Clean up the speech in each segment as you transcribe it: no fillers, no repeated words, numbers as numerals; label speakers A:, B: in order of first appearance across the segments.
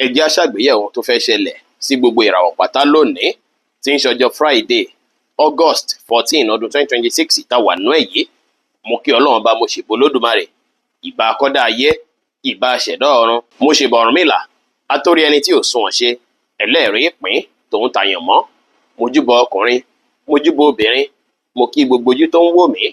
A: ẹ jẹ́ á ṣàgbéyẹ̀wò tó fẹ́ ṣẹlẹ̀ sí gbogbo ìràwọ̀ pátá lónìí tí ń ṣọjọ́ Friday August 14 ọdún 2026 tá wà nú ẹ̀ yìí. Mo kí Ọlọ́run bá mo ṣèbò Olódùmarè, ìbà akọ́dá ayé, ìbà aṣẹ̀dá ọ̀run, mo ṣèbà Ọ̀rúnmìlà, atórí ẹni tí ò sunwọ̀n ṣe, ẹlẹ́rìí ìpín tòun tàyàn mọ́, mojúbọ ọkùnrin, mojúbọ obìnrin, mo kí gbogbo ojú tó ń wò mí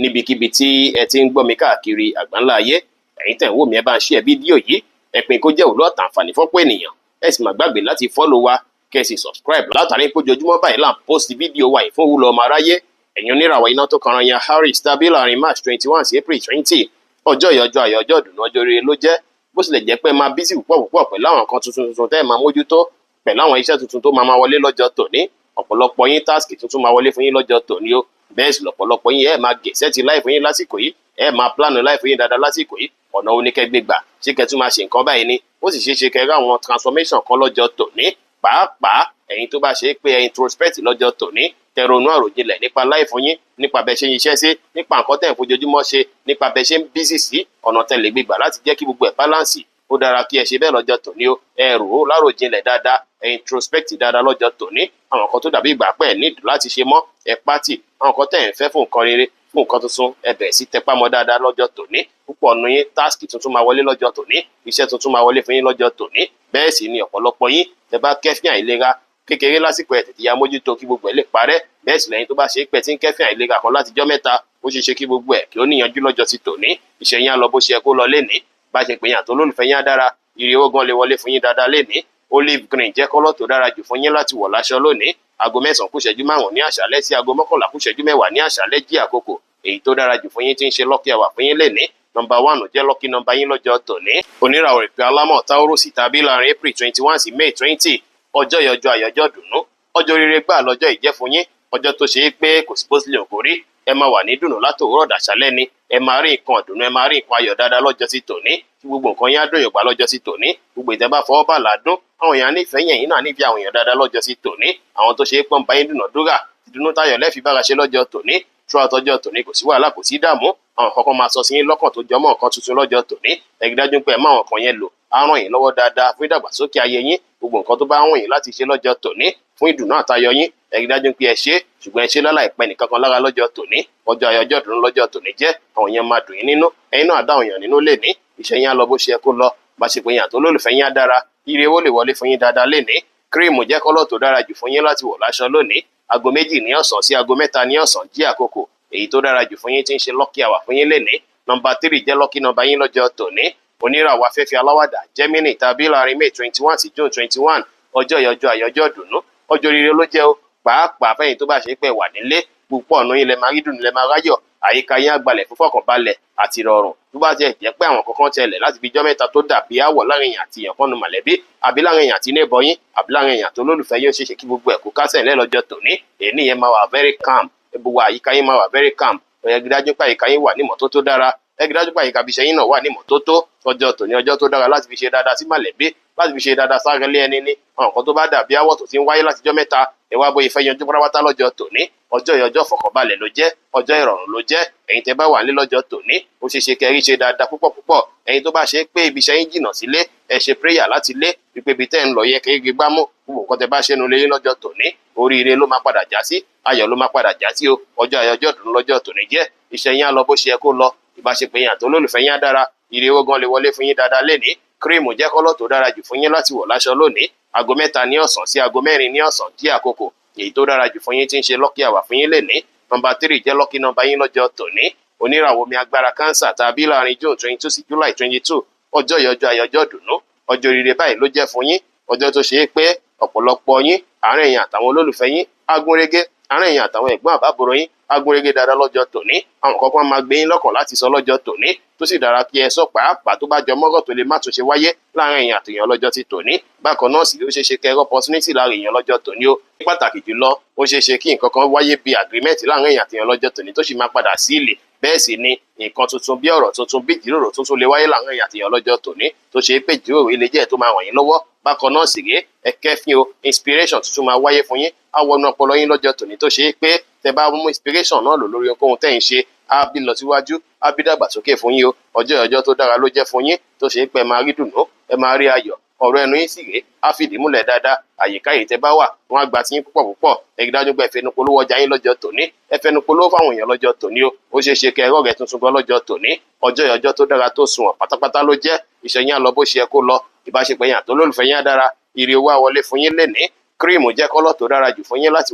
A: níbikíbi tí ẹ ti ń gbọ́ mi káàkiri àgbáńlá ayé. Ẹ̀yin tẹ̀ ń wò mí ẹ bá ń share fídíò yìí, ẹ pín kó jẹ́ òwúlò àtàǹfààní fọ́pọ̀ ènìyàn, ẹ sì má gbàgbé láti follow wa kẹ́ sì subscribe látàrí pé ojoojúmọ́ báyìí là ń post fídíò wa yìí fún wúlò ọmọ aráyé. Ẹ̀yin oníràwọ̀ iná tó kanran yan Aries tàbí láàrin March 21 sí April 20, ọjọ́ ìyọjọ́ ayọ̀ ọjọ́ ìdùnnú ọjọ́ rere ló jẹ́. Bó tilẹ̀ jẹ́ pé máa bísí púpọ̀ pẹ̀lú àwọn nǹkan tuntun tẹ́ ẹ máa mójútó, pẹ̀lú àwọn iṣẹ́ tuntun tó máa wọlé lọ́jọ́ tòní. Ọ̀pọ̀lọpọ̀ yín táàsì tuntun máa wọlé fún yín lọ́jọ́ tòní o. Bẹ́ẹ̀ sì lọ̀pọ̀lọpọ̀ yín ẹ máa gẹ̀ẹ́sẹ̀tì láì fún yín lásìkò yìí, ẹ máa plánù láì fún yín dáadáa lásìkò yìí. Ọ̀nà oníkẹ́gbẹ́ gbà ṣé kẹ́ tún máa ṣe nǹkan báyìí ni ó sì ṣeé ṣe kẹ́ rí àwọn transformation kan lọ́jọ́ tòní. Pàápàá ẹ̀yin tó bá ṣe é pé ẹ introspect lọ́jọ́ tòní, tẹ́ ronú àròjinlẹ̀ nípa life yín, nípa bẹ́ ṣe ń iṣẹ́ sí, nípa nǹkan tẹ́ ń fojoojúmọ́ ṣe, nípa bẹ́ ṣe ń busy sí, ọ̀nà tẹ́ lè gbé gbà láti jẹ́ kí gbogbo ẹ̀ balance. Ó dára kí ẹ ṣe bẹ́ẹ̀ lọ́jọ́ tòní o. Ẹ rò ó láròjinlẹ̀ dáadáa, ẹ introspect dáadáa lọ́jọ́ tòní. Àwọn nǹkan tó dàbí ìgbà pẹ́ ẹ̀ need láti ṣe mọ́, ẹ pátì. Àwọn nǹkan tẹ́ ẹ̀ ń fẹ́ fún nǹkan rere, fún nǹkan tuntun, ẹ bẹ̀rẹ̀ sí tẹpá mọ́ dáadáa lọ́jọ́ tòní. Púpọ̀ nínú yín task tuntun máa wọlé lọ́jọ́ tòní, iṣẹ́ tuntun máa wọlé fún yín lọ́jọ́ tòní. Bẹ́ẹ̀ sì ni ọ̀pọ̀lọpọ̀ yín tẹ́ bá kẹ́fín àìlera kékeré lásìkò ẹ̀ tètè ya mójútó kí gbogbo ẹ̀ lè parẹ́. Bẹ́ẹ̀ sì lẹ́yìn tó bá ṣe é pẹ́ tí ń kẹ́fín àìlera kan látijọ́ mẹ́ta, ó ṣeé ṣe kí gbogbo ẹ̀ kí ó níyanjú lọ́jọ́ ti tòní. Iṣẹ́ yín á lọ bó ṣe yẹ kó lọ lénìí. Bá ṣe pé yín àti olólùfẹ́ yín á dára, ire owó gan lè wọlé fún yín dáadáa lénìí. Olive green jẹ́ kọ́lọ̀ tó dára jù fún yín láti wọ̀ láṣọ lónìí. Aago 9 kù ìṣẹ́jú 5 ní àṣálẹ́ sí aago 11 kù ìṣẹ́jú 10 ní àṣálẹ́ jí àkókò èyí tó dára jù fún yín tí ń ṣe lucky hour fún yín lénìí. Nọ́mbà 1 jẹ́ lucky nọ́mbà yín lọ́jọ́ tòní. Oníràwọ̀ ìpè alámọ̀ Taurus tàbí láàrin April 21 sí May 20, ọjọ́ ìyọjọ́ ayọ̀jọ́ dùnú, ọjọ́ rere gbà lọ́jọ́ ìjẹ́ fún yín. Ọjọ́ tó ṣe é pé kò sí bó tilẹ̀ kò rí, ẹ máa wà ní dùnú látòwúrọ̀ dàṣálẹ́ ni. Ẹ máa rí nǹkan ìdùnnú, ẹ máa rí nǹkan ayọ̀ dáadáa lọ́jọ́ sí tòní. Tí gbogbo nǹkan yín á dùn yọ̀gbà lọ́jọ́ sí tòní. Gbogbo ìtẹ́ bá fọwọ́ bà ládùn, àwọn èèyàn nífẹ̀ẹ́ yẹn, yín náà nífẹ̀ẹ́ àwọn èèyàn dáadáa lọ́jọ́ sí tòní. Àwọn tó ṣe é pọ́n bá yín dùnàdúrà, ìdùnnú táyọ̀ lẹ́fì bára ṣe lọ́jọ́ tòní. Throughout ọjọ́ tòní kò sí wàhálà, kò sí dààmú. Àwọn kankan máa sọ sí yín lọ́kàn tó jọmọ́ nǹkan tuntun lọ́jọ́ tòní. Ẹ rí dájú pé ẹ máa wọn kan yẹn lò, á ràn yín lọ́wọ́ dáadáa fún ìdàgbàsókè ayé yín. Gbogbo nǹkan tó bá wọ̀n yín láti ṣe lọ́jọ́ tòní fún ìdùnnú àtayọ̀ yín, ẹ rí dájú pé ẹ ṣe, ṣùgbọ́n ẹ ṣe láláìpẹ́ nìkan kan lára lọ́jọ́ tòní. Ọjọ́ ayọ̀jọ́ dùn lọ́jọ́ tòní jẹ́, àwọn èèyàn máa dùn yín nínú, ẹ̀yin náà dá àwọn èèyàn nínú lénìí. Iṣẹ́ yín á lọ bó ṣe yẹ kó lọ, bá ṣe pé yín àti olólùfẹ́ yín á dára, ire owó lè wọlé fún yín dáadáa lénìí. Kírìmù jẹ́ kọ́lọ̀ tó dára jù fún yín láti wọ̀ láṣọ lónìí. Aago 2 ní ọ̀sán sí aago 3 ní ọ̀sán jí àkókò èyí tó dára jù fún yín tí ń ṣe lucky hour fún yín lénìí. Nọ́mbà 3 jẹ́ lucky nọ́mbà yín lọ́jọ́ tòní. Oníràwọ̀ afẹ́fẹ́ aláwàdà Gemini tàbí láàrin May 21 sí June 21, ọjọ́ ìyọjọ́ ayọ̀jọ́ dùnú, ọjọ́ rere ló jẹ́ o. Pàápàá fẹ́yìn tó bá ṣe pé wà nílé, púpọ̀ nínú yín lẹ máa rí dùn, lẹ máa ráyọ̀, àyíká yín á gbalẹ̀ fún fọkànbalẹ̀ àti ìrọ̀rùn. Tó bá jẹ́ pé àwọn kankan tẹlẹ̀ láti fi jọ́ mẹ́ta tó dàbí àwọ̀ láàrin èèyàn àti èèyàn kan nu mọ̀lẹ́bí, àbí láàrin èèyàn àti neighbor yín, àbí láàrin èèyàn àti olólùfẹ́ yín, ó ṣeé ṣe kí gbogbo ẹ̀ kó kásẹ̀ ńlẹ̀ lọ́jọ́ tòní. Èyí yẹn máa wà very calm, gbogbo àyíká yín máa wà very calm. Ẹ rí dájú pé àyíká yín wà ní ìmọ́tótó dára, ẹ rí dájú pé àyíká ibiṣẹ́ yín náà wà ní ìmọ́tótó. Ọjọ́ tòní ọjọ́ tó dára láti fi ṣe dáadáa sí mọ̀lẹ́bí, láti fi ṣe dáadáa sáré lé ẹni ní. Àwọn nǹkan tó bá dàbí àwọ̀ tó ti ń wáyé látijọ́ mẹ́ta, ẹ wá bóyá ìfẹ́ yanjú pátápátá lọ́jọ́ tòní. Ọjọ́ ìyọjọ́ fọkànbalẹ̀ ló jẹ́, ọjọ́ ìrọ̀rùn ló jẹ́. Ẹ̀yin tẹ́ bá wà nílé lọ́jọ́ tòní, ó ṣeé ṣe kẹ́rí ṣe dáadáa púpọ̀. Ẹ̀yin tó bá ṣe pé ibiṣẹ́ yín jìnnà sílé, ẹ ṣe prayer láti lé wípé ibi tẹ́ ń lọ yẹ kẹ́rí gbámú. Gbogbo nǹkan tẹ́ bá ṣe nu lé yín lọ́jọ́ tòní, oríire ló máa padà já sí, ayọ̀ ló máa padà já sí o. Ọjọ́ ayọ̀jọ́ dùn lọ́jọ́ tòní jẹ́, iṣẹ́ yín á lọ bó ṣe yẹ kó lọ, ìbáṣepọ̀ yín àti olólùfẹ́ yín á dára, ire owó gan lè wọlé fún yín dáadáa lénìí. Kírìmù jẹ́ kọ́lọ̀ tó dára jù fún yín láti wọ̀ láṣọ lónìí. Aago 3 ní ọ̀sán sí aago 4 ní ọ̀sán jí àkókò èyí tó dára jù fún yín tí ń ṣe lucky hour fún yín lénìí. Nọ́mbà 3 jẹ́ lucky nọ́mbà yín lọ́jọ́ tòní. Oníràwọ̀ mi agbára Cancer tàbí láàrin June 22 sí July 22, ọjọ́ ìyọjọ́ ayọ̀jọ́ dùnú, ọjọ́ rere báyìí ló jẹ́ fún yín. Ọjọ́ tó ṣe é pé ọ̀pọ̀lọpọ̀ yín, àárín ẹ̀yin àtàwọn olólùfẹ́ yín á gún régé, àárín ẹ̀yin àtàwọn ẹ̀gbọ́n àbábòrò yín á gún régé dáadáa lọ́jọ́ tòní. Àwọn kankan máa gbé yín lọ́kàn láti sọ lọ́jọ́ tòní, tó sì dára kí ẹ sọ pàápàá tó bá jọ mọ́rọ̀ tó lè má tún ṣe wáyé láàrin ẹ̀yin àti èèyàn lọ́jọ́ ti tòní. Bákan náà sì ló ṣeé ṣe kẹrọ opportunity láàrin èèyàn lọ́jọ́ tòní o. Ní pàtàkì jùlọ, ó ṣeé ṣe kí nǹkan kan wáyé bí agreement láàrin èèyàn àti èèyàn lọ́jọ́ tòní tó sì máa padà sí ilé. Bẹ́ẹ̀ sì ni nǹkan tuntun bí ọ̀rọ̀ tuntun bí ìjíròrò tuntun lè wáyé láàrin èèyàn àti èèyàn lọ́jọ́ tòní tó ṣe é pé ìjíròrò ilé jẹ́ tó máa ràn yín lọ́wọ́. Bákan náà sì rèé, ẹ kẹ́fín o, inspiration tuntun máa wáyé fún yín, á wọnú ọpọlọ yín lọ́jọ́ tòní tó ṣe é pé tẹ́ bá mú inspiration náà lò lórí ohunkóhun tẹ́ ń ṣe, á bí lọ síwájú, á bí dàgbàsókè fún yín o. Ọjọ́ ìyọjọ́ tó dára ló jẹ́ fún yín tó ṣe é pé ẹ máa rí dùnnú, ẹ máa rí ayọ̀, ọ̀rọ̀ ẹnu yín sì rèé á fìdí múlẹ̀ dáadáa. Àyíká yìí tẹ́ bá wà wọ́n á gba tiyín púpọ̀. Ẹ rí dájú pé ẹ fẹnu polówó ọjà yín lọ́jọ́ tòní. Ẹ fẹnu polówó fáwọn èèyàn lọ́jọ́ tòní o. Ó ṣeé ṣe kẹ́ ẹ rọ́ọ̀rẹ́ tuntun gan lọ́jọ́ tòní. Ọjọ́ yìí ọjọ́ tó dára tó sunwọ̀n pátápátá ló jẹ́. Iṣẹ́ yín á lọ bó ṣe yẹ kó lọ. Ìbáṣepọ̀ yín àtolólùfẹ́ yín á dára. Ire owó á wọlé fún yín lénìí. Kírìmù jẹ́ kọ́lọ̀ tó dára jù fún yín láti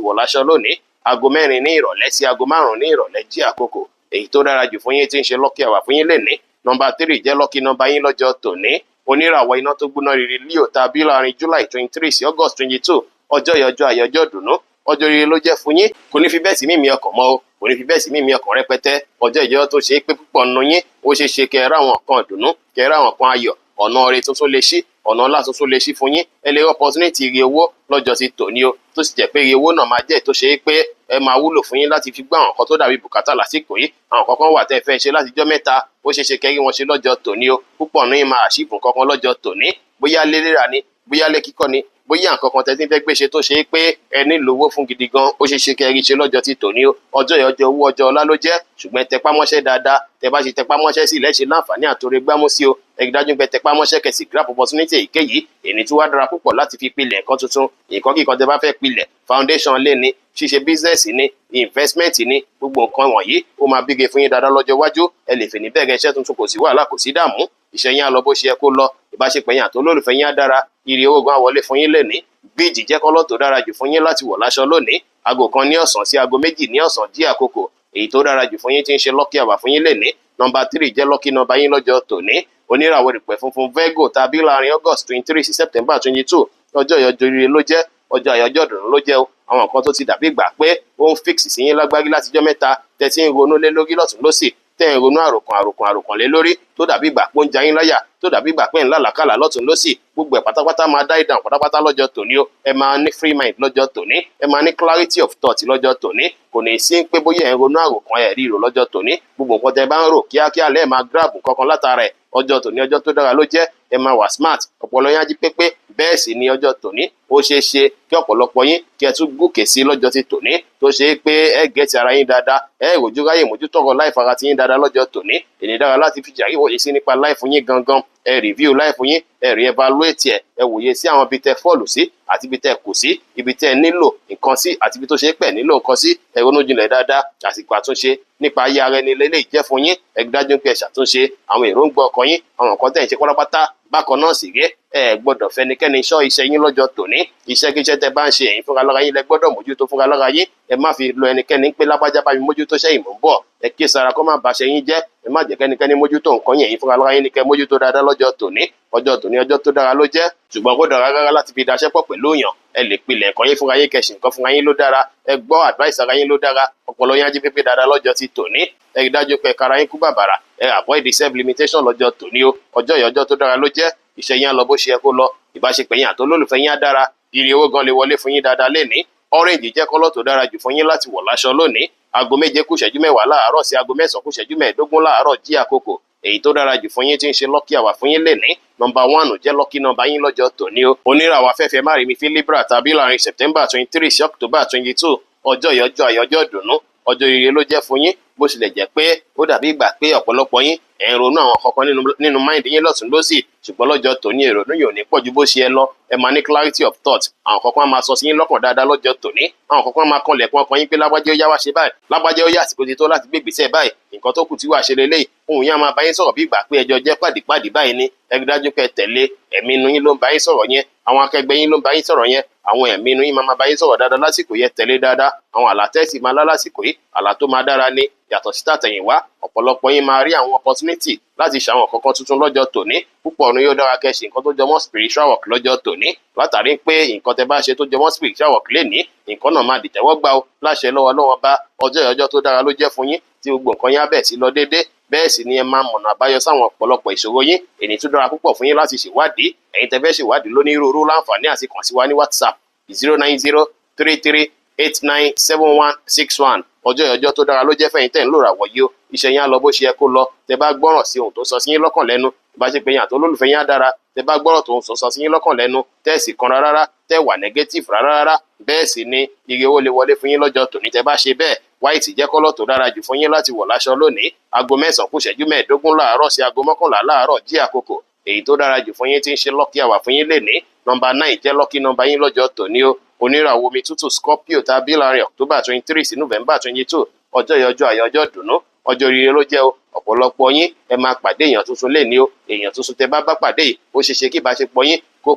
A: wọ̀ láṣọ lónìí. Aago 4 ní ìrọ̀lẹ́ sí aago 5 ní ìrọ̀lẹ́ jí àkókò èyí tó dára jù fún yín tí ń ṣe lucky hour fún yín lénìí. Nọ́mbà 3 jẹ́ lucky nọ́mbà yín lọ́jọ́ tòní. Oníràwọ̀ iná tó gbóná riri Leo tàbí láàrin July 23 sí August 22. Ọjọ́ yìí ọjọ́ àyọjọ́ dùnú. Ọjọ́ rere ló jẹ́ fún yín. Kò ní fi bẹ́ẹ̀ sí mímí ọkàn mọ́ o. Kò ní fi bẹ́ẹ̀ sí mímí ọkàn rẹpẹtẹ. Ọjọ́ ìjọ tó ṣe é pé púpọ̀ nínú yín ó ṣeé ṣe kẹ́ ẹ ráwọn kan dùnú, kẹ́ ẹ ráwọn kan ayọ̀. Ọ̀nà ọrẹ tuntun lè ṣí, ọ̀nà ọlá tuntun lè ṣí fún yín. Ẹ lè rí opportunity ire owó lọ́jọ́ ti tòní o. Tó sì jẹ́ pé ire owó náà máa jẹ́ tó ṣe é pé ẹ máa wúlò fún yín láti fi gbọ́ àwọn nǹkan tó dàbí bùkátà lásìkò yìí. Àwọn nǹkan kan wà tẹ́ ẹ fẹ́ ṣe láti jọ́ mẹ́ta, ó ṣeé ṣe kẹ́ rí wọn ṣe lọ́jọ́ tòní o. Púpọ̀ nínú yín máa àṣìbù nǹkan kan lọ́jọ́ tòní. Bóyá ilé rírà ni, bóyá ilé kíkọ́ ni, bóyá nǹkan kan tẹ́tí fẹ́ gbé ṣe tó ṣe é pé ẹ nílò owó fún gidi gan, ó ṣeé ṣe kẹ́ rí ṣe lọ́jọ́ ti tòní o. Ọjọ́ yìí ọjọ́ owó ọjọ́ ọlá ló jẹ́, ṣùgbọ́n tẹpá mọ́ṣẹ́ dáadáa. Tẹ bá ṣe tẹpá mọ́ṣẹ́ sí ilẹ̀ ṣe láǹfààní àtòrè gbámú sí o. Ẹ rí dájú pé tẹpá mọ́ṣẹ́ kẹsì grab opportunity èyíkéyìí èyí tí wàá dára púpọ̀ láti fi pilẹ̀ nǹkan tuntun. Nǹkan kíkan tẹ bá fẹ́ pilẹ̀, foundation lé ní, ṣíṣe business ní, investment ní, gbogbo nǹkan wọ̀nyí ó máa bíge fún yín dáadáa lọ́jọ́ iwájú. Ẹ lè fè ní bẹ̀rẹ̀ iṣẹ́ tuntun, kò sí wàhálà, kò sí dààmú. Iṣẹ́ yín á lọ bó ṣe yẹ kó lọ. Ìbáṣepọ̀ yín àtolólùfẹ́ yín á dára. Ire owó gan á wọlé fún yín lénìí. Bíìjì jẹ́ kọ́lọ̀ tó dára jù fún yín láti wọ̀ láṣọ lónìí. Aago 1 ní ọ̀sán sí aago 2 ní ọ̀sán jí àkókò èyí tó dára jù fún yín tí ń ṣe lucky hour fún yín lénìí. Nọ́mbà 3 jẹ́ lucky nọ́mbà yín lọ́jọ́ tòní. Oníràwọ̀ ìpẹ́ funfun Virgo tàbí láàrin August 23 sí September 22. Ọjọ́ ìyọjọ́ rere ló jẹ́, ọjọ́ àyájọ́ ìdùnnú ló jẹ́ o. Àwọn nǹkan tó ti dàbí ìgbà pé ó ń fix sí yín lágbárí láti jọ́ mẹ́ta tẹ́tí ń ronú lé lórí lọ́tún lósì, tẹ́ ń ronú àròkàn lé lórí tó dàbí ìgbà pé ó ń jayín láyà, tó dàbí ìgbà pé ń lálàkàlà lọ́tún lósì. Gbogbo ẹ̀ pátápátá máa die down pátápátá lọ́jọ́ tòní o. Ẹ máa ní free mind lọ́jọ́ tòní. Ẹ máa ní clarity of thought lọ́jọ́ tòní. Kò ní sí pé bóyá ẹ̀ ń ronú àròkàn ẹ̀ ríro lọ́jọ́ tòní. Gbogbo nǹkan tẹ́ bá ń rò kíákíá lẹ́ẹ̀ máa grab kankan látara ẹ̀. Ọjọ́ tòní ọjọ́ tó dára ló jẹ́. Ẹ máa wà smart, ọpọlọ yín á jí pépé. Bẹ́ẹ̀ sì ni ọjọ́ tòní ó ṣeé ṣe kí ọ̀pọ̀lọpọ̀ yín kí ẹ tún gòkè sí lọ́jọ́ ti tòní tó ṣe é pé ẹ gẹ̀ẹ́tì ara yín dáadáa. Ẹ rojú ráyè mójútọ́rọ̀ láìfara ara ti yín dáadáa lọ́jọ́ tòní. Èyí dára láti fi jàrí wòye sí nípa láìfù yín gangan. Ẹ review láìfù yín, ẹ rí evaluate ẹ, ẹ wòye sí àwọn ibi tẹ́ fọ́ọ̀lù sí àti ibi tẹ́ kù sí, ibi tẹ́ nílò nǹkan sí àti ibi tó ṣe é pẹ̀ nílò nǹkan sí. Ẹ ronú jinlẹ̀ dáadáa. Àsìkò àtúnṣe nípa ayé ara ẹni lélẹ́yìí jẹ́ fún yín. Ẹ rí dájú pé ẹ ṣàtúnṣe àwọn èròǹgbà ọkàn yín, àwọn nǹkan tẹ́ ń ṣe pátápátá. Bákan náà sì ré ẹ gbọ́dọ̀ fẹ́nikẹ́ni ṣọ́ iṣẹ́ yín lọ́jọ́ tòní. Iṣẹ́ kíṣẹ́ tẹ́ bá ń ṣe ẹ̀yin fúnra lára yín lẹ gbọ́dọ̀ mójútó fúnra lára yín. Ẹ má fi lo ẹnikẹ́ni pé lágbájá bá mi mójútó ṣẹ́yìn mò ń bọ̀. Ẹ kí sara kó má bàṣẹ yín jẹ́. Ẹ má jẹ́ kẹ́nikẹ́ni mójútó nǹkan yín, ẹ̀yin fúnra lára yín ní kẹ́ mójútó dáadáa lọ́jọ́ tòní. Ọjọ́ tòní ọjọ́ tó dára ló jẹ́, ṣùgbọ́n kó dára rárá láti fi daṣẹ́ pọ̀ pẹ̀lú èèyàn. Ẹ lè pilẹ̀ ẹ̀kọ́ yín fúnra yín, kẹ̀sì nǹkan fúnra yín ló dára. Ẹ gbọ́ advice ara yín ló dára. Ọpọlọ yín á jí pépé dáadáa lọ́jọ́ ti tòní. Ẹ rí dájú pé kára yín kú bàbàrà. Ẹ avoid self limitation lọ́jọ́ tòní o. Ọjọ́ yìí ọjọ́ tó dára ló jẹ́. Iṣẹ́ yín á lọ bó ṣe yẹ kó lọ. Ìbáṣepọ̀ yín àtolólùfẹ́ yín á dára. Ire owó gan lè wọlé fún yín dáadáa lénìí. Orange jẹ́ kọ́lọ̀ tó dára jù fún yín láti wọ̀ láṣọ lónìí. Aago 7 kù ìṣẹ́jú 10 láàárọ̀ sí aago 9 kù ìṣẹ́jú 15 láàárọ̀ jí àkókò èyí tó dára jù fún yín tí ń ṣe lucky hour fún yín lénìí. Nọ́mbà 1 jẹ́ lucky nọ́mbà yín lọ́jọ́ tòní o. Oníràwọ̀ afẹ́fẹ́ má rí mi fi Libra tàbí láàrin September 23 sí October 22. Ọjọ́ yìí ọjọ́ àyọjọ́ ìdùnnú. Ọjọ́ rere ló jẹ́ fún yín. Bó tilẹ̀ jẹ́ pé ó dàbí ìgbà pé ọ̀pọ̀lọpọ̀ yín ẹ̀ ń ronú àwọn kankan nínú mind yín lọ́tún lósì, ṣùgbọ́n lọ́jọ́ tòní ìrònú yóò ní pọ̀ ju bó ṣe ẹ lọ. Ẹ máa ní clarity of thought. Àwọn kankan máa sọ sí yín lọ́kàn dáadáa lọ́jọ́ tòní. Àwọn kankan máa kanlẹ̀kùn ọkàn yín pé lágbájá ó yá wá ṣe báyìí, lágbájá ó yá àsìkò ti tó láti gbé ìgbésẹ̀ báyìí. Nǹkan tó kù tí wàá ṣe lélẹ́yìí. Ohun yẹn á máa bá yín sọ̀rọ̀ bí ìgbà pé ẹjọ́ jẹ́ pàdípàdí báyìí ni. Ẹ rí dájú pé ẹ tẹ̀lé ẹ̀mí inú yín ló ń bá yín sọ̀rọ̀ yẹn. Àwọn akẹgbẹ́ yín ló ń bá yín sọ̀rọ̀ yẹn. Àwọn ẹ̀mí inú yín máa bá yín sọ̀rọ̀ dáadáa lásìkò yẹn, tẹ̀lé dáadáa. Àwọn àlá tẹ́sì máa lá lásìkò yìí, àlá tó máa dára ni. Yàtọ̀ sí tàtẹ̀yìnwá, ọ̀pọ̀lọpọ̀ yín máa rí àwọn opportunity láti ṣàwọn kankan tuntun lọ́jọ́ tòní. Púpọ̀ ọ̀run yóò dára kẹ́ ṣe nǹkan tó jọmọ́ spiritual work lọ́jọ́ tòní. Látàrí pé nǹkan tẹ́ bá ṣe tó jọmọ́ spiritual work lénìí, nǹkan náà máa dìtẹ́wọ́gbà o láṣẹ lọ́wọ́ Ọlọ́run bá. Ọjọ́ yìí ọjọ́ tó dára ló jẹ́ fún yín tí gbogbo nǹkan yín á bẹ̀ sí lọ déédé. Bẹ́ẹ̀ sì ni ẹ máa mọ̀nà àbáyọ sáwọn ọ̀pọ̀lọpọ̀ ìṣòro yín. Èyí tó dára púpọ̀ fún yín láti ṣèwádìí. Ẹ̀yin tẹ́ fẹ́ ṣèwádìí lónírúurú láǹfààní àti kàn sí wa ní WhatsApp 09033897161. Ọjọ́ yìí ọjọ́ tó dára ló jẹ́ fẹ́yìn tẹ́ ń lò ràwọ̀ yìí o. Iṣẹ́ yín á lọ bó ṣe yẹ kó lọ. Tẹ́ bá gbọ́ràn sí ohun tó sọ sí yín lọ́kàn lẹ́nu. Ìbáṣepọ̀ yín àtolólùfẹ́ yín á dára. Tẹ́ bá gbọ́rọ̀ tó ń sọ sí yín lọ́kàn lẹ́nu. Tẹ́ sì kanra rárá, tẹ́ wà negative rárá. Bẹ́ẹ̀ sì ni ire owó lè wọlé fún yín lọ́jọ́ tòní. Tẹ́ bá ṣe bẹ́ẹ̀, white jẹ́ kọ́lọ̀ tó dára jù fún yín láti wọ̀ láṣọ lónìí. Aago 9 kù ìṣẹ́jú 15 láàárọ̀ sí aago 11 láàárọ̀ jí àkókò èyí tó dára jù fún yín tí ń ṣe lucky hour fún yín lénìí. Nọ́mbà 9 jẹ́ lucky number yín lọ́jọ́ tòní o. Oníràwọ̀ omi tútù Scorpio tàbí láàrin October 23 sí November 22 ọjọ́ ìyọjọ́ àyọjọ́ dùnú ọjọ́ rere ló jẹ́ o. Ọ̀pọ̀lọpọ̀ yín ẹ máa pàdé èèyàn tuntun lénìí o. Èèyàn tuntun tẹ bá pàdé yìí ó ṣeéṣe kí ìbáṣepọ̀ yín kó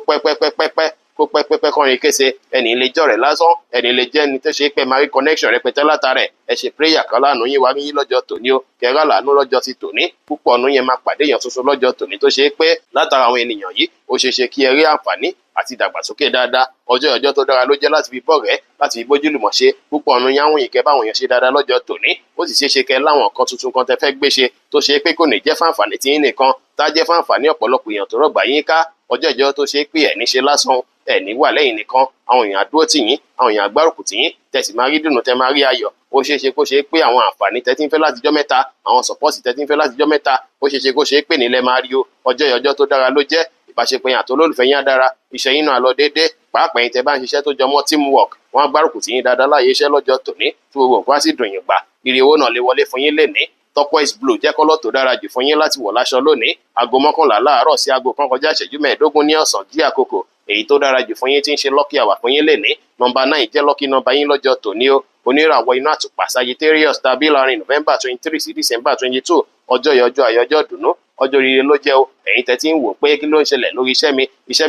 A: pẹ́pẹ́pẹ́ kọrin kése. Ẹni lè jọ̀rẹ́ lásán, ẹni lè jẹ́ ẹni tó ṣe pé máa rí connection rẹpẹtẹ látara ẹ̀. Ẹ ṣe prayer kan láàánú yín wá yín lọ́jọ́ tòní o. Kẹrà láàánú lọ́jọ́ ti tòní. Púpọ̀ ọ̀nù yẹn máa pàdé èèyàn tuntun lọ́jọ́ tòní tó ṣe pé látara àwọn ènìyàn yìí ó ṣeéṣe kí ẹ rí àǹfààní àti ìdàgbàsókè dáadáa. Ọjọ́ tó dára ló jẹ́ láti fi bọ́ọ̀rẹ́, láti fi bójúlùmọ̀ ṣe. Púpọ̀ ọ̀nù yín àwọn ìkẹ́ báwọn èèyàn ṣe dáadáa lọ́jọ́ tòní. Ó sì ṣeéṣe kẹ́ láwọn nǹkan tuntun kan tẹ fẹ́ gbé ṣe tó ṣe pé kò ní jẹ́ fáǹfààní tí yín nìkan, tá jẹ́ fáǹfààní ọ̀pọ̀lọpọ̀ èèyàn tó rọ̀gbà yín ká. Ọjọ́ tó ṣe pé ẹ̀ ní ṣe lásán, ẹ̀ ní wà lẹ́yìn nìkan, àwọn èèyàn àdúró tì yín, àwọn èèyàn àgbárùkù tì yín, tẹ̀sí máa rí dùnú tẹ máa rí ayọ̀. Ó ṣeéṣe kó ṣe pé àwọn àǹfààní tẹ́tí ń fẹ́ látijọ́ mẹ́ta, àwọn sọ̀pọ́ọ̀tì tẹ́tí ń fẹ́ látijọ́ mẹ́ta, ó ṣeéṣe kó ṣe pé nílẹ̀ máa rí o. Ọjọ́ tó dára ló jẹ́. Ìbáṣepọ̀ yín àti olólùfẹ́ yín á dára, iṣẹ́ yín náà lọ déédé. Pàápàá yín tẹ́ bá ń ṣiṣẹ́ tó jọmọ́ teamwork, wọ́n á gbárùkù tì yín dáadáa láàyè iṣẹ́ lọ́jọ́ tòní tí gbogbo nǹkan á sì dùn yín gbà. Ire owó náà lè wọlé fún yín lénìí. Turquoise blue jẹ́ kọ́lọ̀ tó dára jù fún yín láti wọ̀ láṣọ lónìí. Aago 11 láàárọ̀ sí aago 1 kọjá ìṣẹ́jú 15 ní ọ̀sán jí àkókò. Èyí tó dára jù fún yín tí ń ṣe lucky hour fún yín lénìí. Nọ́mbà 9 jẹ́ lucky number yín lọ́jọ́ tòní o. Oníràwọ̀ iná àtùpà Sagittarius tàbí láàrin November 23 sí December 22 ọjọ́ ìyọjọ́ àyọjọ́ dùnú ọjọ́ rere ló jẹ́ o. Ẹ̀yin tẹ́ tí ń wò pé kí ló ń ṣẹlẹ̀ lórí iṣẹ́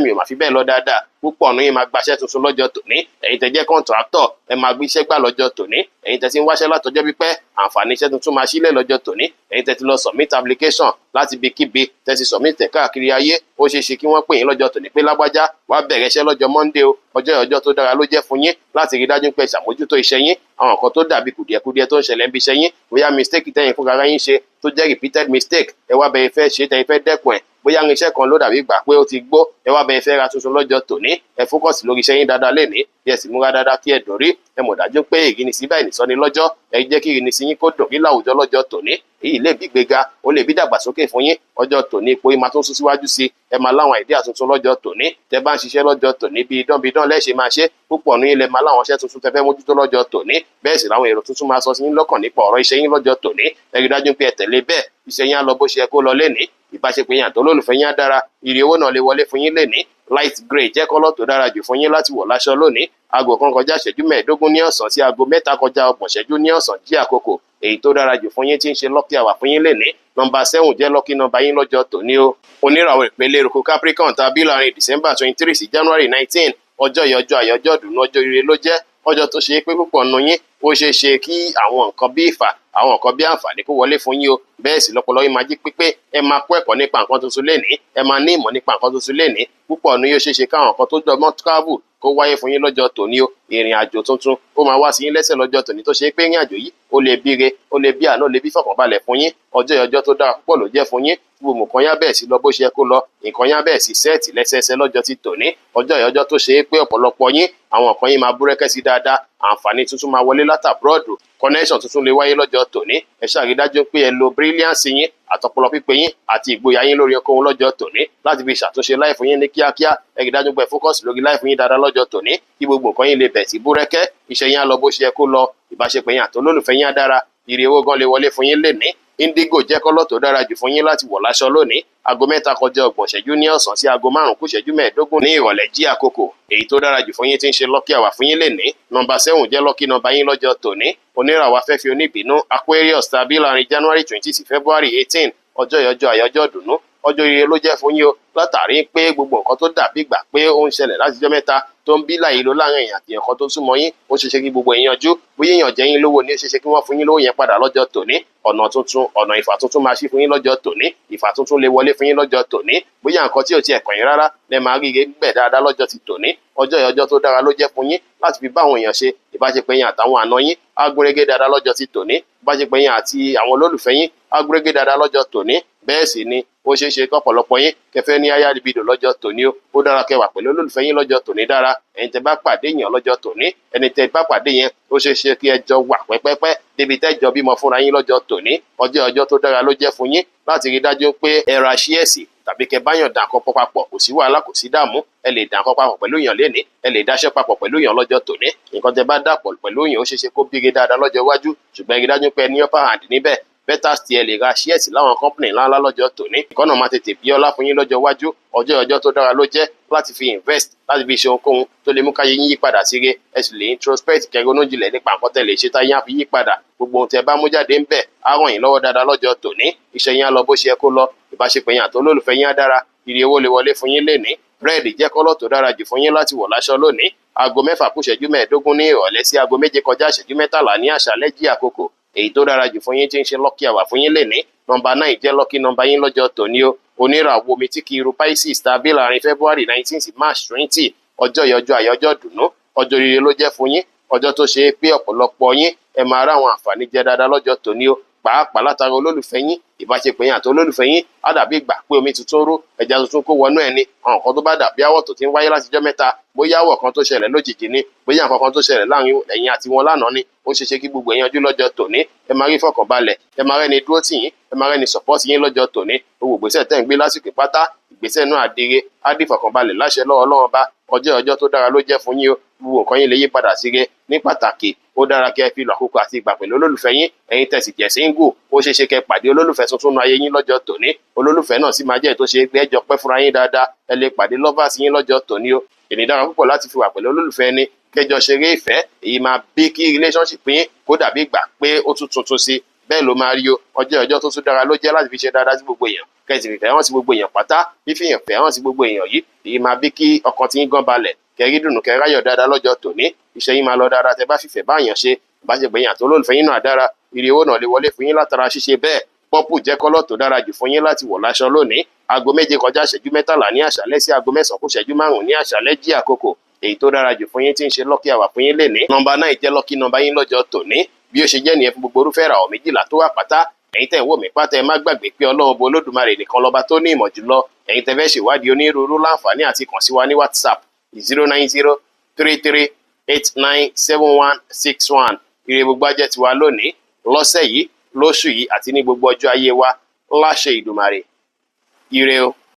A: mi ò máa fi bẹ́ẹ̀ lọ dáadáa. Púpọ̀ ọ̀nù yín máa gbaṣẹ́ tuntun lọ́jọ́ tòní. Ẹ̀yin tẹ́ jẹ́ contractor ẹ máa gbé iṣẹ́ gbà lọ́jọ́ tòní. Ẹ̀yin tẹ́ tí ń wáṣẹ́ látọjọ́ pípẹ́ àǹfààní iṣẹ́ tuntun máa sílẹ̀ lọ́jọ́ tòní. Ẹ̀yin tẹ́ ti lọ submit application láti ibikíbi tẹ́ ti submit ẹ̀ káàkiri ayé, ó ṣeéṣe kí wọ́n pè yín lọ́jọ́ tòní pé lágbájá wá bẹ̀rẹ̀ iṣẹ́ lọ́jọ́ Monday o. Ọjọ́ tó dára ló jẹ́ fún yín láti rí dájú pé ṣàmójútó iṣẹ́ yín. Àwọn nǹkan tó dàbí kùdìẹ̀kudiẹ tó ń ṣẹlẹ̀ níbi iṣẹ́ yín, bóyá mistake tẹ́yin fúnra ara yín ṣe tó jẹ́ repeated mistake, ẹ wá bẹ̀rẹ̀ fẹ́ ṣe tẹ́yin fẹ́ dẹ́kun ẹ̀. Bóyá irinṣẹ́ kan ló dàbí gbà pé ó ti gbó, ẹ wá bẹ̀rẹ̀ fẹ́ ra tuntun lọ́jọ́ tòní. Ẹ fókọ̀sì lórí iṣẹ́ yín dáadáa lénìí, bí ẹ sì múra dáadáa kí ẹ dùn rí. Ẹ mọ̀ dájú pé ìrínisí báyìí nìsọ́ni lọ́jọ́. Ẹ jẹ́ kí ìrínisí yín kó dùn rí láwùjọ lọ́jọ́ tòní. Èyí lè bí gbéga, ó lè bí dàgbàsókè fún yín. Ọjọ́ tòní ipò yín máa tún sún síwájú sí. Ẹ máa láwọn idea tuntun lọ́jọ́ tòní. Tẹ́ bá ń ṣiṣẹ́ lọ́jọ́ tòní bí idán lẹ́ṣẹ̀ máa ṣe. Púpọ̀ nínú ilẹ̀ máa láwọn iṣẹ́ tuntun tẹ́ fẹ́ mójútó lọ́jọ́ tòní. Bẹ́ẹ̀ sì láwọn èrò tuntun máa sọ sí yín lọ́kàn nípa ọ̀rọ̀ iṣẹ́ yín lọ́jọ́ tòní. Ẹ rí dájú pé ẹ tẹ̀lé bẹ́ẹ̀. Iṣẹ́ yín á lọ bó ṣe yẹ kó lọ lénìí. Ìbáṣepọ̀ yín àti olólùfẹ́ yín á dára. Ire owó náà lè wọlé fún yín lénìí. Light grey jẹ́ kọ́lọ̀ tó dára jù fún yín láti wọ̀ láṣọ lónìí. Aago 1 kọjá ìṣẹ́jú 15 ní ọ̀sán sí aago 3 kọjá 30 ìṣẹ́jú ní ọ̀sán jí àkókò. Èyí tó dára jù fún yín tí ń ṣe lucky hour fún yín lénìí. Nọ́mbà 7 jẹ́ lucky number yín lọ́jọ́ tòní o. Oníràwọ̀ ìpele eruku Capricorn tàbí láàrin December 23 sí January 19 ọjọ́ ìyọjọ́ àyọjọ́ dùnú ọjọ́ ire ló jẹ́. Ọjọ́ tó ṣe pé púpọ̀ nínú yín ó ṣeéṣe kí àwọn nǹkan bí ìfà, àwọn nǹkan bí àǹfààní kó wọlé fún yín o. Bẹ́ẹ̀ sì lọ́pọ̀lọpọ̀ yín máa jí pípé ẹ máa kọ́ ẹ̀kọ́ nípa nǹkan tuntun lénìí, ẹ máa ní ìmọ̀ nípa nǹkan tuntun lénìí. Púpọ̀ nínú yín ó ṣeéṣe káwọn nǹkan tó jọmọ́ travel kó wáyé fún yín lọ́jọ́ tòní o. Ìrìn àjò tuntun ó máa wá sí yín lẹ́sẹ̀ lọ́jọ́ tòní tó ṣe pé ìrìn àjò yìí ó lè bíire, ó lè bí àná, ó lè bí fọkànbalẹ̀ fún yín. Ọjọ́ tó dára púpọ̀ ló jẹ́ fún yín. Gbogbo nǹkan yá bẹ́ẹ̀ sí lọ bó ṣe kó lọ, nǹkan yá bẹ́ẹ̀ sí sẹ́ẹ̀tì lẹ́sẹẹsẹ lọ́jọ́ ti tòní. Ọjọ́ tó ṣe pé ọ̀pọ̀lọpọ̀ yín àwọn nǹkan yín máa búrẹ́kẹ́ sí dáadáa. Àǹfààní tuntun máa wọlé látàbúrọ̀dù, connection tuntun lè wáyé lọ́jọ́ tòní. Ẹ ṣàrí dájú pé ẹ lo brilliance yín àtọpọlọ pípé yín àti ìgboyà yín lórí ohunkóhun lọ́jọ́ tòní láti fi ṣàtúnṣe láìfún yín ní kíákíá. Ẹ rí dájú pé fókọ̀sì lórí láìfún yín dáadáa lọ́jọ́ tòní kí gbogbo nǹkan yín lè bẹ̀ sí búrẹ́kẹ́. Iṣẹ́ yín á lọ bó ṣe yẹ kó lọ. Ìbáṣepọ̀ yín àti olólùfẹ́ yín á dára. Ire owó gan lè wọlé fún yín lénìí. Indigo jẹ́ kọ́lọ̀ tó dára jù fún yín láti wọ̀ láṣọ lónìí. Aago 3 kọjá 30 ìṣẹ́jú ní ọ̀sán sí aago 5 kù ìṣẹ́jú 15 ní ìrọ̀lẹ́ jí àkókò. Èyí tó dára jù fún yín tí ń ṣe lucky hour fún yín lénìí. Nọ́mbà 7 jẹ́ lucky number yín lọ́jọ́ tòní. Oníràwọ̀ afẹ́fẹ́ oníbínú Aquarius tàbí láàrin January 20 sí February 18 ọjọ́ ìyọjọ́ àyọjọ́ dùnú ọjọ́ ire ló jẹ́ fún yín o. Látàrí pé gbogbo nǹkan tó dàbí gbà pé ó ń ṣẹlẹ̀ láti ọjọ́ mẹ́ta tó ń bí láyé ló láàrin èèyàn àti nǹkan tó súnmọ́ yín, ó ṣeéṣe kí gbogbo èèyàn jú. Bóyá èèyàn jẹ́ yín lówó ni ó ṣeéṣe kí wọ́n fún yín lówó yẹn padà lọ́jọ́ tòní. Ọ̀nà tuntun, ọ̀nà ìfà tuntun máa ṣí fún yín lọ́jọ́ tòní. Ìfà tuntun lè wọlé fún yín lọ́jọ́ tòní. Bóyá nǹkan tí ò tiẹ̀ kàn yín rárá lẹ máa rí ire bẹ̀ dáadáa lọ́jọ́ ti tòní. Ọjọ́ tó dára ló jẹ́ fún yín láti fi bá àwọn èèyàn ṣe. Ìbáṣepọ̀ yín àtàwọn àna yín á gúnrégé dáadáa lọ́jọ́ ti tòní. Ìbáṣepọ̀ yín àti àwọn olólùfẹ́ yín á gúnrégé dáadáa lọ́jọ́ tòní. Bẹ́ẹ̀ sì ni ó ṣeéṣe kọ́pọ̀lọpọ̀ yín kẹfẹ́ ní aya libido lọ́jọ́ tòní o. Ó dára kẹwà pẹ̀lú olólùfẹ́ yín lọ́jọ́ tòní dára. Ẹ̀yin tẹ́ bá pàdé yàn lọ́jọ́ tòní, ẹni tẹ́ bá pàdé yẹn ó ṣeéṣe kí ẹ jọ wà pẹ́pẹ́pẹ́ débi tẹ́ jọ bímọ fúnra yín lọ́jọ́ tòní. Ọjọ́ tó dára ló jẹ́ fún yín láti rí dájú pé ẹ ra ṣíẹ̀sì tàbí kẹ báyàn dà nǹkan papọ̀, kò sí wàhálà, kò sí dààmú. Ẹ lè dà nǹkan papọ̀ pẹ̀lú yàn lénìí, ẹ lè dáṣẹ́ papọ̀ pẹ̀lú yàn lọ́jọ́ tòní. Nǹkan tẹ́ bá dàpọ̀ pẹ̀lú yàn ó ṣeéṣe kó bíire dáadáa lọ́jọ́ iwájú, ṣùgbọ́n ẹ rí dájú pé ẹ ní upper hand níbẹ̀. better still ẹ lè ra shares láwọn company ńláńlá lọ́jọ́ tòní. ìkọ́nà máa tètè bí ọlá fún yín lọ́jọ́ iwájú. ọjọ́ tó dára ló jẹ́ láti fi invest, láti fi ṣe ohunkóhun tó lè mú káyé yín yí padà sí re. ẹ sì lè introspect kẹronú jinlẹ̀ nípa nǹkan tẹ́ lè ṣe táyé á fi yí padà. gbogbo ohun tẹ́ bá mú jáde ń bẹ̀ á ràn yín lọ́wọ́ dáadáa lọ́jọ́ tòní. iṣẹ́ yín á lọ bó ṣe yẹ kó lọ. ìbáṣepọ̀ yín àti olólùfẹ́ yín á dára. ire owó lè wọlé fún yín lénìí. búrẹ́dì jẹ́ kọ́lọ̀ tó dára jù fún yín láti wọ̀ láṣọ lónìí. aago 6 kù ìṣẹ́jú 15 ní ìrọ̀lẹ́ sí aago 7 kọjá ìṣẹ́jú 13 ní àṣálẹ́ jí àkókò. èyí tó dára jù fún yín tí ń ṣe lucky hour fún yín lénìí. nọ́mbà 9 jẹ́ lucky nọ́mbà yín lọ́jọ́ tòní o. oníràwọ̀ omi tí kì í ru Pisces tàbí láàrin February 19 sí March 20. ọjọ́ ìyọjọ́ àyọjọ́ dùnú. ọjọ́ rere ló jẹ́ fún yín. ọjọ́ tó ṣe é pé ọ̀pọ̀lọpọ̀ yín ẹ máa rá àwọn àǹfààní jẹ dáadáa lọ́jọ́ tòní o. pàápàá látara olólùfẹ́ yín. ìbáṣepọ̀ yín àti olólùfẹ́ yín á dàbí ìgbà pé omi tuntun rú, ẹja tuntun kó wọnú ẹ̀ ni. àwọn nǹkan tó bá dàbí àwọ̀ tó ti ń wáyé látijọ́ mẹ́ta, bóyá àwọ̀ kan tó ṣẹlẹ̀ lójijì ni, bóyá nǹkan kan tó ṣẹlẹ̀ láàrin ẹ̀yin àti wọn lánàá ni, ó ṣeéṣe kí gbogbo èèyàn jú lọ́jọ́ tòní. ẹ máa rí ìfọ̀kànbalẹ̀, ẹ máa rẹ́ni dúró tì yín, ẹ máa rẹ́ni support yín lọ́jọ́ tòní. owó ìgbésẹ̀ tẹ́ ń gbé lásìkò pátá, ìgbésẹ̀ náà àdire, á dì ìfọ̀kànbalẹ̀ láṣẹ lọ́wọ́ Ọlọ́run bá. ọjọ́ tó dára ló jẹ́ fún yín o. gbogbo nǹkan yín lè yí padà sí re. ní pàtàkì, ó dára kẹ́ ẹ fi lọ àkókò àti ìgbà pẹ̀lú olólùfẹ́ yín. ẹ̀yin tẹ̀sí jẹ́ single, ó ṣeéṣe kẹ́ pàdé olólùfẹ́ tuntun nínú ayé yín lọ́jọ́ tòní. olólùfẹ́ náà sì máa jẹ́ tó ṣe pé ẹ jọ pẹ́ fúnra yín dáadáa. ẹ lè pàdé lovers yín lọ́jọ́ tòní o. èyí dára púpọ̀ láti fi wà pẹ̀lú olólùfẹ́ ẹni, kẹjọ ṣeré ìfẹ́. èyí máa bí kí relationship yín kó dàbí ìgbà pé ó tún tuntun sí. bẹ́ẹ̀ ló máa rí o. ọjọ́ tó tún dára ló jẹ́ láti fi ṣe dáadáa sí gbogbo èèyàn. kẹ́sì fìfẹ́ hàn sí gbogbo èèyàn pátá. fífìyàn fẹ́ hàn sí gbogbo èèyàn yìí, èyí máa bí kí ọkàn tí yín gan balẹ̀, kẹrí dùnú kẹráyọ̀ dáadáa lọ́jọ́ tòní. iṣẹ́ yín máa lọ dáadáa tẹ́ bá fìfẹ́ báyàn ṣe. ìbáṣepọ̀ yín àti olólùfẹ́ yín náà dára. ire owó náà lè wọlé fún yín látara ṣíṣe bẹ́ẹ̀. pọ́pù jẹ́ kọ́lọ̀ tó dára jù fún yín láti wọ̀ láṣọ lónìí. aago 7 kọjá ìṣẹ́jú 13 ní àṣálẹ́ sí aago 9 kù ìṣẹ́jú 5 ní àṣálẹ́ jí àkókò. èyí tó dára jù fún yín tí ń ṣe lucky hour fún yín lénìí. nọ́mbà 9 jẹ́ lucky nọ́mbà yín lọ́jọ́ tòní. bí ó ṣe jẹ́ nìyẹn fún gbogbo orúfẹ́ ìràwọ̀ 12 tó wà pátá. ẹ̀yin tẹ́ ń wò mí pátá, ẹ má gbàgbé pé Ọlọ́run bo Olódùmarè nìkan lọ́ba tó ní ìmọ̀ jùlọ. ẹ̀yin tẹ́ fẹ́ ṣèwádìí onírúurú láǹfààní àti kàn sí wa ní WhatsApp 09033897161. ire gbogbo ajẹ́ tiwa lónìí, lọ́sẹ̀ yìí, lóṣù yìí àti ní gbogbo ọjọ́ ayé wa láṣẹ Ìdùmarè. ire o.